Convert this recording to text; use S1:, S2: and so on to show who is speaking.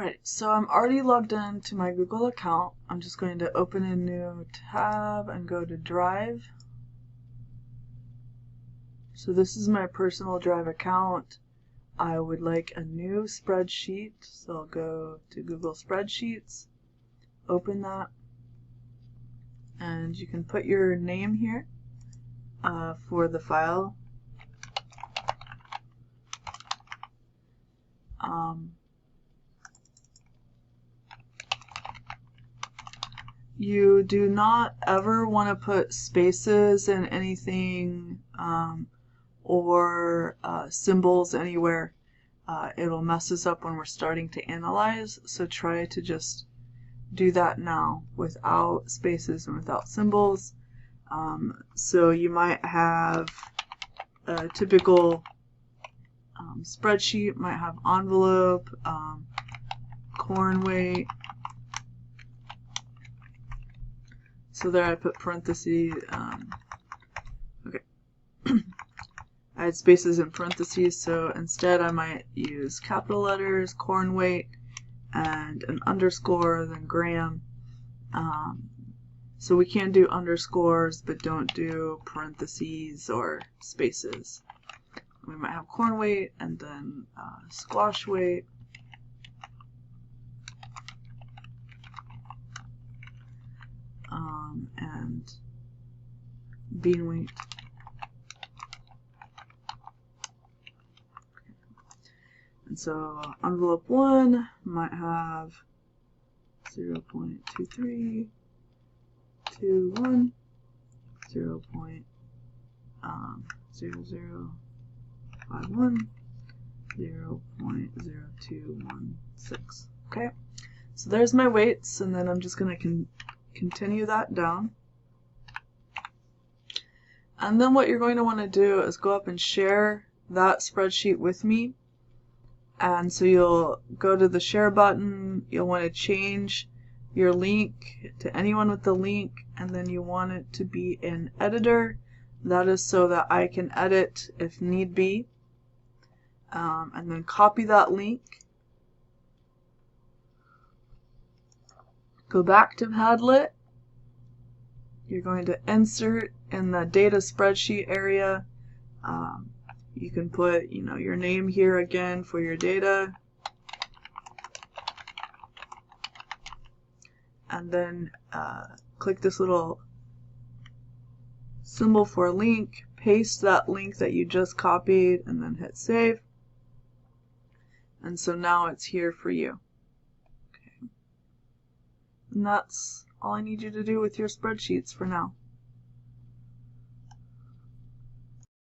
S1: Alright, so I'm already logged into my Google account. I'm just going to open a new tab and go to Drive. So this is my personal Drive account. I would like a new spreadsheet, so I'll go to Google Spreadsheets, open that, and you can put your name here for the file. You do not ever want to put spaces in anything or symbols anywhere. It'll mess us up when we're starting to analyze, so try to just do that now without spaces and without symbols. So you might have a typical spreadsheet, might have envelope, corn weight. So there I put parentheses. Okay. I had spaces in parentheses, so instead I might use capital letters, corn weight, and an underscore, then gram. So we can do underscores, but don't do parentheses or spaces. We might have corn weight, and then squash weight. And bean weight. And so envelope 1 might have 0.2321, 0.0051, 0.0216. Okay, so there's my weights, and then I'm just going to continue that down. And then what you're going to want to do is go up and share that spreadsheet with me. And so you'll go to the share button, you'll want to change your link to anyone with the link, and then you want it to be in editor. That is so that I can edit if need be. And then copy that link. Go back to Padlet. You're going to insert in the data spreadsheet area. You can put, your name here again for your data. And then click this little symbol for a link, paste that link that you just copied, and then hit save. And so now it's here for you. Okay. And that's all I need you to do with your spreadsheets for now.